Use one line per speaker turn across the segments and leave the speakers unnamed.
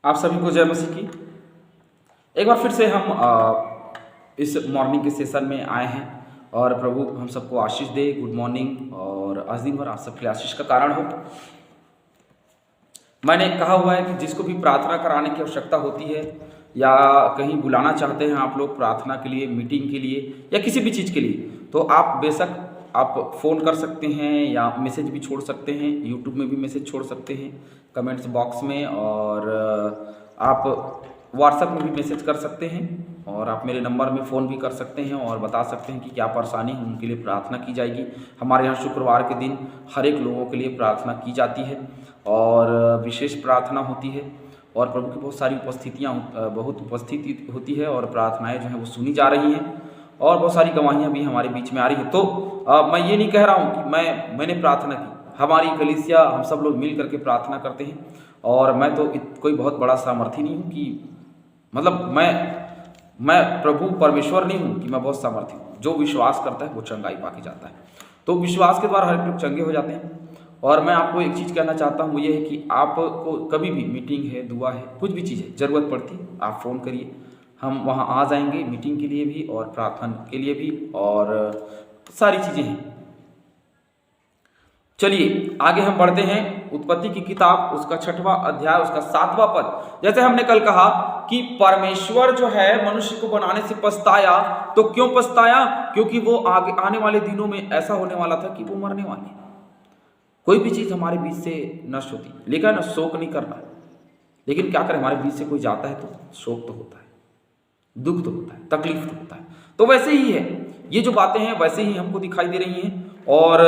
आप सभी को जय मसीह की। एक बार फिर से हम इस मॉर्निंग के सेशन में आए हैं और प्रभु हम सबको आशीष दे। Good morning. और आज दिन भर आप सबके लिए आशीष का कारण हो। मैंने कहा हुआ है कि जिसको भी प्रार्थना कराने की आवश्यकता होती है या कहीं बुलाना चाहते हैं आप लोग प्रार्थना के लिए, मीटिंग के लिए या किसी भी चीज़ के लिए, तो आप बेशक आप फ़ोन कर सकते हैं या मैसेज भी छोड़ सकते हैं। यूट्यूब में भी मैसेज छोड़ सकते हैं कमेंट्स बॉक्स में, और आप व्हाट्सएप में भी मैसेज कर सकते हैं, और आप मेरे नंबर में फ़ोन भी कर सकते हैं और बता सकते हैं कि क्या परेशानी है, उनके लिए प्रार्थना की जाएगी। हमारे यहाँ शुक्रवार के दिन हर एक लोगों के लिए प्रार्थना की जाती है और विशेष प्रार्थना होती है और प्रभु की बहुत उपस्थिति होती है और प्रार्थनाएं जो हैं वो सुनी जा रही हैं और बहुत सारी गवाहियाँ भी हमारे बीच में आ रही हैं। तो मैं ये नहीं कह रहा हूँ कि मैंने प्रार्थना की। हमारी कलीसिया हम सब लोग मिल करके प्रार्थना करते हैं और मैं तो कोई बहुत बड़ा सामर्थी नहीं हूँ कि मतलब मैं प्रभु परमेश्वर नहीं हूँ कि मैं बहुत सामर्थी हूँ। जो विश्वास करता है वो चंगाई पाके जाता है। तो विश्वास के द्वारा हर लोग चंगे हो जाते हैं। और मैं आपको एक चीज़ कहना चाहता हूँ, वो ये है कि आपको कभी भी मीटिंग है, दुआ है, कुछ भी चीज़ है, ज़रूरत पड़ती आप फ़ोन करिए, हम वहाँ आ जाएंगे मीटिंग के लिए भी और प्रार्थना के लिए भी, और सारी चीज़ें हैं। चलिए आगे हम बढ़ते हैं। उत्पत्ति की किताब उसका 6वां अध्याय उसका 7वां पद। जैसे हमने कल कहा कि परमेश्वर जो है मनुष्य को बनाने से पछताया। तो क्यों पछताया? क्योंकि वो आगे आने वाले दिनों में ऐसा होने वाला था कि वो मरने वाले। कोई भी चीज़ हमारे बीच से नष्ट होती है, लेकिन ना शोक नहीं करना। लेकिन क्या करें, हमारे बीच से कोई जाता है तो शोक तो होता है, दुख तो होता है, तकलीफ तो होता है। तो वैसे ही है, ये जो बातें हैं वैसे ही हमको दिखाई दे रही हैं। और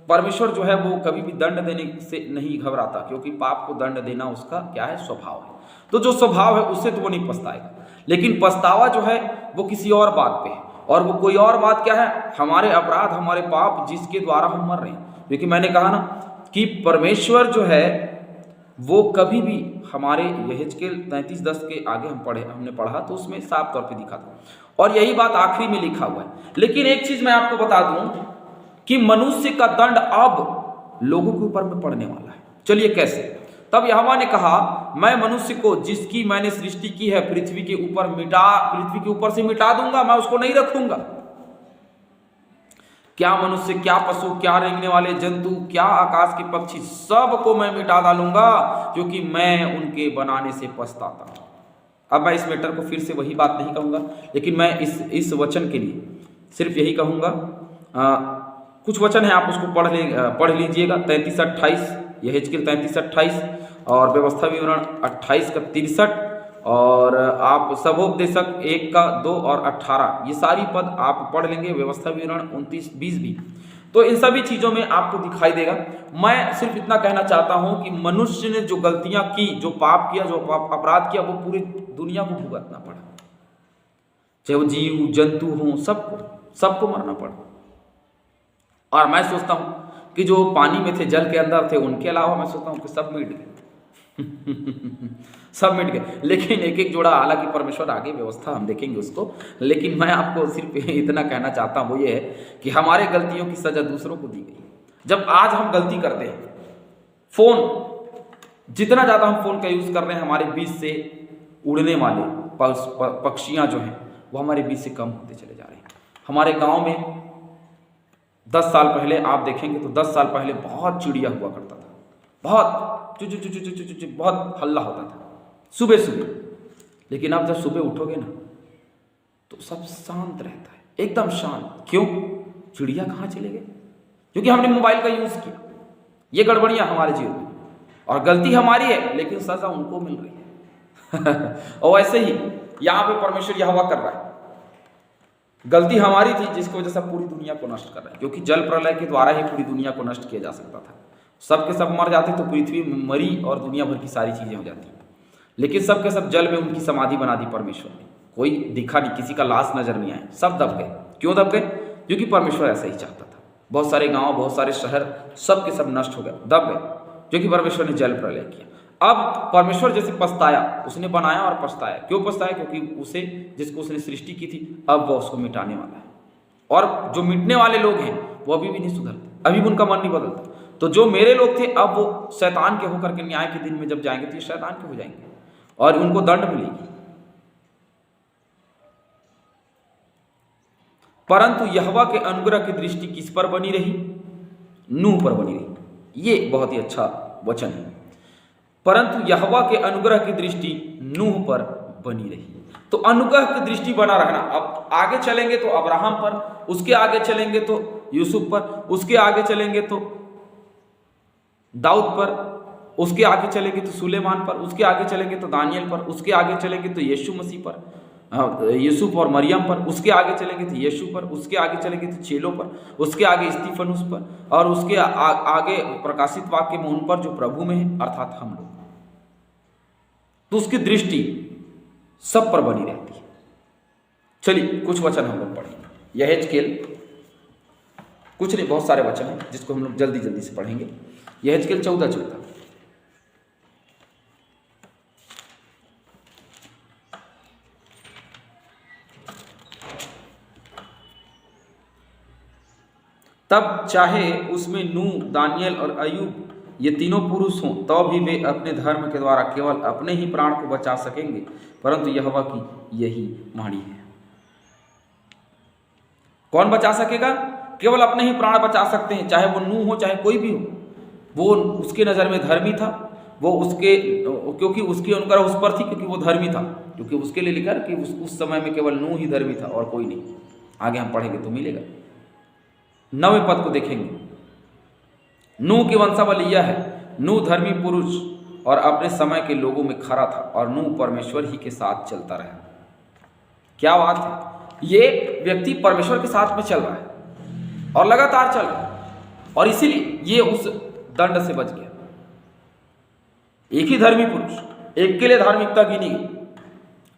परमेश्वर जो है वो कभी भी दंड देने से नहीं घबराता, क्योंकि पाप को दंड देना उसका क्या है, स्वभाव है। तो जो स्वभाव है उससे तो वो नहीं पछताएगा। लेकिन पछतावा जो है वो किसी और बात पे है, और वो कोई और बात क्या है, हमारे अपराध, हमारे पाप जिसके द्वारा हम मर रहे हैं। क्योंकि मैंने कहा ना कि परमेश्वर जो है वो कभी भी हमारे यहेजकेल 33:10 के आगे हमने पढ़ा तो उसमें साफ तौर पे दिखा था, और यही बात आखिरी में लिखा हुआ है। लेकिन एक चीज मैं आपको बता दूं कि मनुष्य का दंड अब लोगों के ऊपर में पड़ने वाला है। चलिए कैसे? तब यहोवा ने कहा, मैं मनुष्य को जिसकी मैंने सृष्टि की है पृथ्वी के ऊपर से मिटा दूंगा, मैं उसको नहीं रखूंगा। क्या मनुष्य, क्या पशु, क्या रेंगने वाले जंतु, क्या आकाश के पक्षी, सबको मैं मिटा डालूंगा, क्योंकि मैं उनके बनाने से पछताता हूं। अब मैं इस मैटर को फिर से वही बात नहीं कहूंगा, लेकिन मैं इस वचन के लिए सिर्फ यही कहूंगा। कुछ वचन है, आप उसको पढ़ लीजिएगा। 33:28, यहेजकेल 33:28 और व्यवस्था विवरण 28 का 63, और आप सभोपदेशक 1 का 2 और 18, ये सारी पद आप पढ़ लेंगे। व्यवस्था विवरण 29-20 भी। तो इन सभी चीज़ों में आपको दिखाई देगा। मैं सिर्फ इतना कहना चाहता हूं कि मनुष्य ने जो गलतियां की, जो पाप किया, जो अपराध किया, वो पूरी दुनिया को भुगतना पड़ा। चाहे वो जीव जंतु हों, सबको मरना पड़ा। और मैं सोचता हूं कि जो पानी में थे, जल के अंदर थे, उनके अलावा मैं सोचता हूं कि सब मिट गए सब मिट गए। लेकिन एक एक जोड़ा, हालांकि परमेश्वर आगे व्यवस्था हम देखेंगे उसको, लेकिन मैं आपको सिर्फ इतना कहना चाहता हूं, वो ये है कि हमारे गलतियों की सजा दूसरों को दी गई। जब आज हम गलती करते हैं, फोन, जितना ज्यादा हम फोन का यूज कर रहे हैं, हमारे बीच से उड़ने वाले पक्षियां जो हैं वो हमारे बीच से कम होते चले जा रहे हैं। हमारे गांव में 10 साल पहले आप देखेंगे तो 10 साल पहले बहुत चिड़िया हुआ करता था, बहुत बहुत हल्ला होता था सुबह। लेकिन आप जब सुबह उठोगे ना तो सब शांत रहता है, एकदम शांत। क्यों? चिड़िया कहाँ चले गए? क्योंकि हमने मोबाइल का यूज किया। ये गड़बड़ियां हमारे जीवन में, और गलती हमारी है, लेकिन सजा उनको मिल रही है और वैसे ही यहां पे परमेश्वर यहोवा कर रहा है। गलती हमारी थी, जिसकी वजह से पूरी दुनिया को नष्ट कर रहा है। क्योंकि जल प्रलय के द्वारा ही पूरी दुनिया को नष्ट किया जा सकता था। सब के सब मर जाते तो पृथ्वी मरी और दुनिया भर की सारी चीजें हो जाती। लेकिन सब के सब जल में उनकी समाधि बना दी परमेश्वर ने। कोई दिखा नहीं, किसी का लाश नजर नहीं आया, सब दब गए। क्यों दब गए? क्योंकि परमेश्वर ऐसा ही चाहता था। बहुत सारे गांव, बहुत सारे शहर, सब के सब नष्ट हो गए, दब गए, क्योंकि परमेश्वर ने जल प्रलय किया। अब परमेश्वर जैसे पछताया, उसने बनाया और पछताया। क्यों पछताया? क्योंकि जिसको उसने सृष्टि की थी, अब वह उसको मिटाने वाला है। और जो मिटने वाले लोग हैं वो अभी भी नहीं सुधरते, अभी भी उनका मन नहीं बदलता। तो जो मेरे लोग थे, अब वो शैतान के होकर के न्याय के दिन में जब जाएंगे तो ये शैतान के हो जाएंगे। और उनको दंड मिलेगी। परंतु यहोवा के अनुग्रह की दृष्टि किस पर बनी रही? नूह पर बनी रही। ये बहुत ही अच्छा वचन है। परंतु यहोवा के अनुग्रह की दृष्टि नूह पर बनी रही। तो अनुग्रह की दृष्टि बना रहना। अब आगे चलेंगे तो अब्राहम पर, उसके आगे चलेंगे तो यूसुफ पर, उसके आगे चलेंगे तो दाऊद पर, उसके आगे चलेंगे तो सुलेमान पर, उसके आगे चलेंगे तो दानियल पर, उसके आगे चलेंगे तो यीशु मसीह पर, यूसुफ और मरियम पर, उसके आगे चलेंगे तो यीशु पर, उसके आगे चलेंगे तो चेलों पर, उसके आगे स्तिफनुस पर, और उसके आगे प्रकाशित वाक्य में उन पर जो प्रभु में है, अर्थात हम लोग। तो उसकी दृष्टि सब पर बनी रहती है। चलिए कुछ वचन हम लोग पढ़ेंगे। यहेजकेल, कुछ नहीं, बहुत सारे वचन हैं जिसको हम लोग जल्दी जल्दी से पढ़ेंगे। यहेजकेल 14:14। तब चाहे उसमें नूह, दानियल और अय्यूब ये तीनों पुरुष हों, तो भी वे अपने धर्म के द्वारा केवल अपने ही प्राण को बचा सकेंगे, परंतु यहोवा की यही वाणी है। कौन बचा सकेगा? केवल अपने ही प्राण बचा सकते हैं, चाहे वो नूह हो चाहे कोई भी हो। वो उसके नज़र में धर्मी था, वो उसके, क्योंकि उसकी अनुग्रह उस पर थी, क्योंकि वो धर्मी था, क्योंकि उसके लिए लिखा कि उस समय में केवल नूह ही धर्मी था और कोई नहीं। आगे हम पढ़ेंगे तो मिलेगा। 9वें पद को देखेंगे। नूह की वंशावली यह है, नूह धर्मी पुरुष और अपने समय के लोगों में खरा था, और नूह परमेश्वर ही के साथ चलता रहा। क्या बात है! ये व्यक्ति परमेश्वर के साथ में चल रहा है और लगातार चल रहा है, और इसीलिए ये उस दंड से बच गया। एक ही धर्मी पुरुष, एक के लिए धार्मिकता गिनी गई,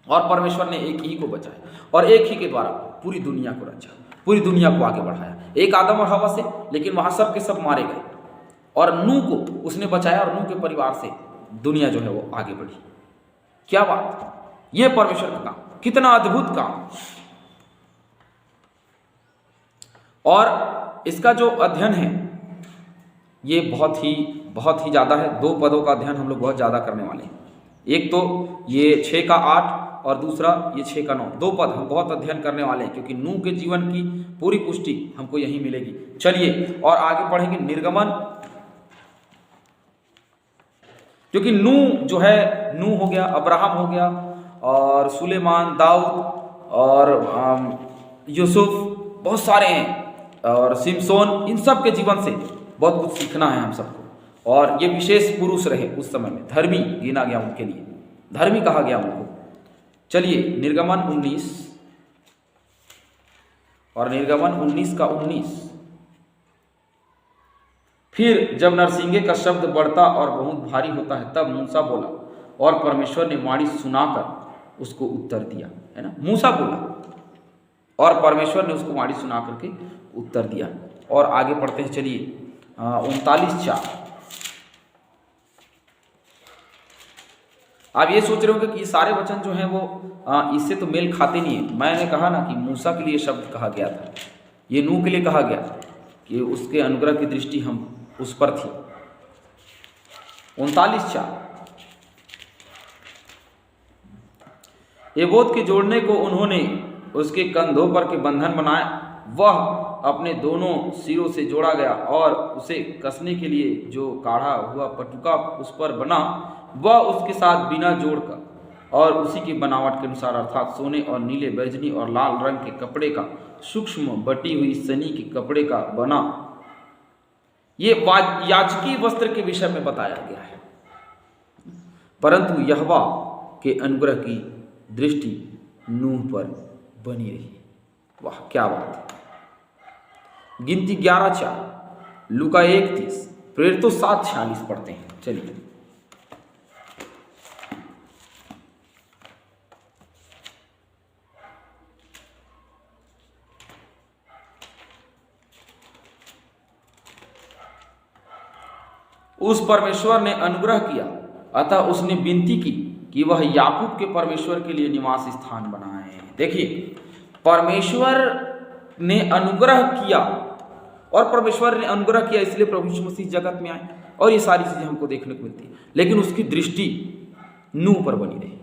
और परमेश्वर ने एक ही को बचाया, और एक ही के द्वारा पूरी दुनिया को रचा, पूरी दुनिया को आगे बढ़ाया। एक आदम और हवा से, लेकिन वहां सब के सब मारे गए, और नूह को उसने बचाया, और नूह के परिवार से दुनिया जो है वो आगे बढ़ी। क्या बात! ये परमेश्वर का काम, कितना अद्भुत काम! और इसका जो अध्ययन है ये बहुत ही ज़्यादा है। 2 पदों का अध्ययन हम लोग बहुत ज़्यादा करने वाले हैं। एक तो ये 6 का 8 और दूसरा ये 6 का 9। 2 पद हम बहुत अध्ययन करने वाले हैं, क्योंकि नूह के जीवन की पूरी पुष्टि हमको यहीं मिलेगी। चलिए और आगे पढ़ेंगे निर्गमन, क्योंकि नूह जो है, नूह हो गया, अब्राहम हो गया, और सुलेमान, दाऊद और यूसुफ, बहुत सारे हैं, और सिमसोन, इन सब के जीवन से बहुत कुछ सीखना है हम सबको। और ये विशेष पुरुष रहे उस समय में, धर्मी गिना गया, उनके लिए धर्मी कहा गया उनको। चलिए निर्गमन 19 और निर्गमन 19 का 19। फिर जब नरसिंगे का शब्द बढ़ता और बहुत भारी होता है, तब मूसा बोला, और परमेश्वर ने वाणी सुनाकर उसको उत्तर दिया। है ना, मूसा बोला और परमेश्वर ने उसको वाणी सुना करके उत्तर दिया। और आगे पढ़ते हैं, चलिए 39:4। आप ये सोच रहे होंगे कि ये सारे वचन जो हैं वो इससे तो मेल खाते नहीं है। मैंने कहा ना कि मूसा के लिए शब्द कहा गया था, ये नूह के लिए कहा गया कि उसके अनुग्रह की दृष्टि हम उस पर थी। 39:4। एबोद के जोड़ने को उन्होंने उसके कंधों पर के बंधन बनाए, वह अपने दोनों सिरों से जोड़ा गया, और उसे कसने के लिए जो काढ़ा हुआ पटुका उस पर बना, वह उसके साथ बिना जोड़कर और उसी की बनावट के अनुसार, अर्थात सोने और नीले, बैजनी और लाल रंग के कपड़े का, सूक्ष्म बटी हुई सनी के कपड़े का बना। ये याजकीय वस्त्र के विषय में बताया गया है। परंतु यहोवा के अनुग्रह की दृष्टि नूह पर बनी रही। वाह क्या बात है! गिनती 11:4, लूका 1:30, प्रेरितों 7:46 पढ़ते हैं। चलिए उस परमेश्वर ने अनुग्रह किया, अतः उसने विनती की कि वह याकूब के परमेश्वर के लिए निवास स्थान बनाए। देखिए, परमेश्वर ने अनुग्रह किया, और परमेश्वर ने अनुग्रह किया इसलिए प्रभु यीशु मसीह जगत में आए, और ये सारी चीजें हमको देखने को मिलती है। लेकिन उसकी दृष्टि नूह पर बनी रही।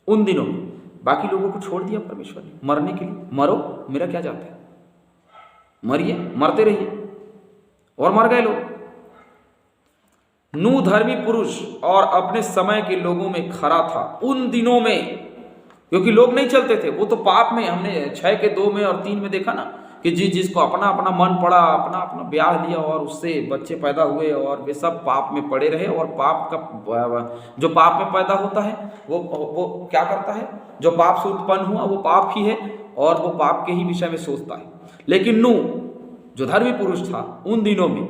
उन दिनों में। बाकी लोगों को छोड़ दिया परमेश्वर ने मरने के लिए, मरो, मेरा क्या जाता है, मरिए, मरते रहिए, और मर गए लोग। नूह धर्मी पुरुष और अपने समय के लोगों में खरा था उन दिनों में, क्योंकि लोग नहीं चलते थे, वो तो पाप में, हमने 6 के 2 में और 3 में देखा ना कि जिसको अपना अपना मन पड़ा, अपना अपना ब्याह लिया और उससे बच्चे पैदा हुए और वे सब पाप में पड़े रहे। और पाप का जो पाप में पैदा होता है वो क्या करता है, जो पाप से उत्पन्न हुआ वो पाप ही है और वो पाप के ही विषय में सोचता है। लेकिन नूह जो धर्मी पुरुष था उन दिनों में,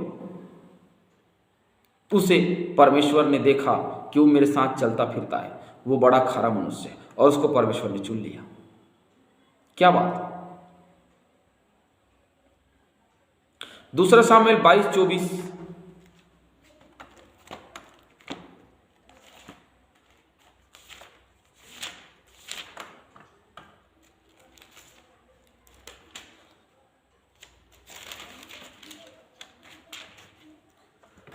उसे परमेश्वर ने देखा कि वो मेरे साथ चलता फिरता है, वो बड़ा खरा मनुष्य है, और उसको परमेश्वर ने चुन लिया। क्या बात। दूसरा सामुएल 22:24।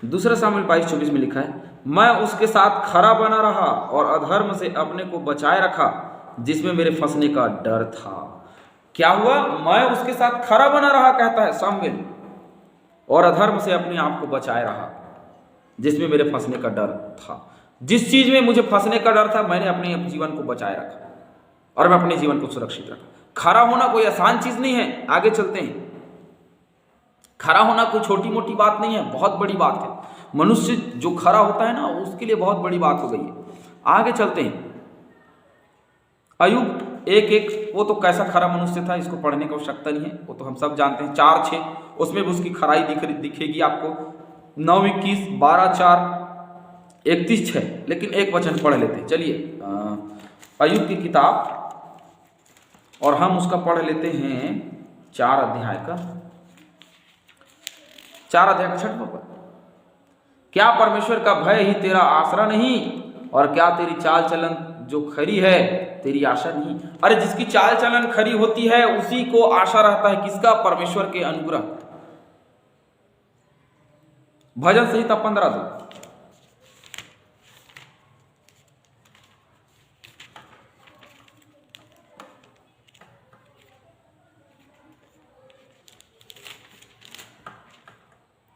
दूसरा सामुएल 22:24 में लिखा है, मैं उसके साथ खरा बना रहा और अधर्म से अपने को बचाए रखा जिसमें मेरे फंसने का डर था। क्या हुआ, मैं उसके साथ खरा बना रहा, कहता है सामुएल, और अधर्म से अपने आप को बचाए रहा जिसमें मेरे फंसने का डर था। जिस चीज में मुझे फंसने का डर था, मैंने अपने जीवन को बचाए रखा और मैं अपने जीवन को सुरक्षित रखा। खरा होना कोई आसान चीज नहीं है। आगे चलते हैं। खरा होना कोई छोटी मोटी बात नहीं है, बहुत बड़ी बात है। मनुष्य जो खरा होता है ना, उसके लिए बहुत बड़ी बात हो गई है। आगे चलते हैं। अय्यूब 1:1, वो तो कैसा खरा मनुष्य था, इसको पढ़ने की आवश्यकता नहीं है, वो तो हम सब जानते हैं। 4:6 उसमें भी उसकी खराई दिखेगी आपको। 9:21, 12:4, 31:6। लेकिन एक वचन पढ़ लेते हैं, चलिए। अय्यूब की किताब, और हम उसका पढ़ लेते हैं 4 अध्याय का 6वां पद। क्या परमेश्वर का भय ही तेरा आसरा नहीं, और क्या तेरी चाल चलन जो खरी है तेरी आशा नहीं। अरे जिसकी चाल चलन खरी होती है उसी को आशा रहता है, किसका, परमेश्वर के अनुग्रह। भजन संहिता 15:2।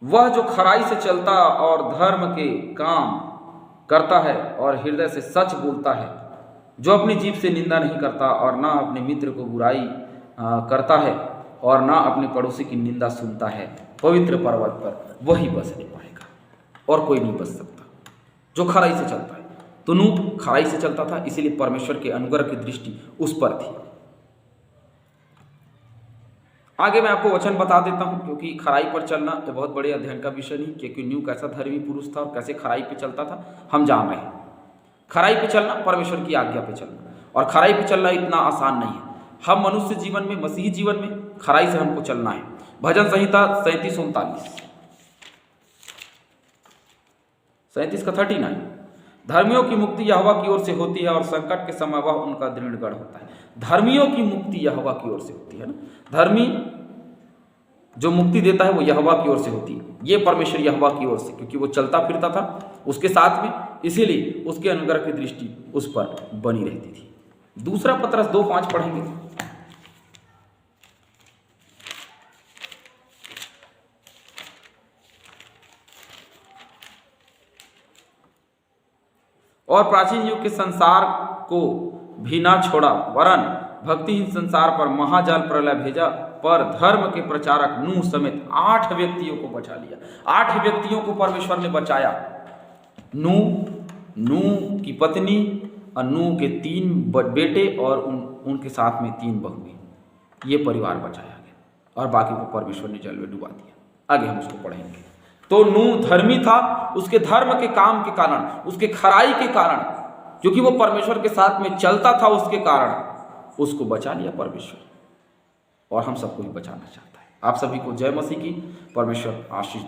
वह जो खराई से चलता और धर्म के काम करता है और हृदय से सच बोलता है, जो अपनी जीभ से निंदा नहीं करता और ना अपने मित्र को बुराई करता है और ना अपने पड़ोसी की निंदा सुनता है, पवित्र पर्वत पर वही बसने पाएगा और कोई नहीं बस सकता। जो खराई से चलता है, तो नूह खराई से चलता था, इसीलिए परमेश्वर के अनुग्रह की दृष्टि उस पर थी। आगे मैं आपको वचन बता देता हूं, क्योंकि खराई पर चलना ये बहुत बड़े अध्ययन का विषय नहीं, क्योंकि नूह कैसा धर्मी पुरुष था और कैसे खराई पे चलता था हम जान रहे हैं। खराई पे चलना, परमेश्वर की आज्ञा पे चलना, और खराई पे चलना इतना आसान नहीं है। हम मनुष्य जीवन में, मसीही जीवन में खराई से हमको चलना है। भजन संहिता 37 का 39। धर्मियों की मुक्ति यहोवा की ओर से होती है और संकट के समय वह उनका दृढ़ गढ़ होता है। धर्मियों की मुक्ति यहोवा की ओर से होती है ना। धर्मी जो मुक्ति देता है वो यहोवा की ओर से होती है। ये परमेश्वर यहोवा की ओर से, क्योंकि वो चलता फिरता था उसके साथ में, इसीलिए उसके अनुग्रह की दृष्टि उस पर बनी रहती थी। दूसरा पत्रस 2:5 पढ़ेंगे। और प्राचीन युग के संसार को भी ना छोड़ा, वरन भक्तिहीन संसार पर महाजाल प्रलय भेजा, पर धर्म के प्रचारक नूह समेत 8 व्यक्तियों को बचा लिया। 8 व्यक्तियों को परमेश्वर ने बचाया। नूह की पत्नी और नूह के 3 बेटे और उनके साथ में 3 बहुएं, ये परिवार बचाया गया और बाकी को परमेश्वर ने जल में डुबा दिया। आगे हम उसको पढ़ेंगे। तो नूह धर्मी था, उसके धर्म के काम के कारण, उसके खराई के कारण, क्योंकि वो परमेश्वर के साथ में चलता था, उसके कारण उसको बचा लिया परमेश्वर, और हम सबको भी बचाना चाहता है। आप सभी को जय मसीह की। परमेश्वर आशीष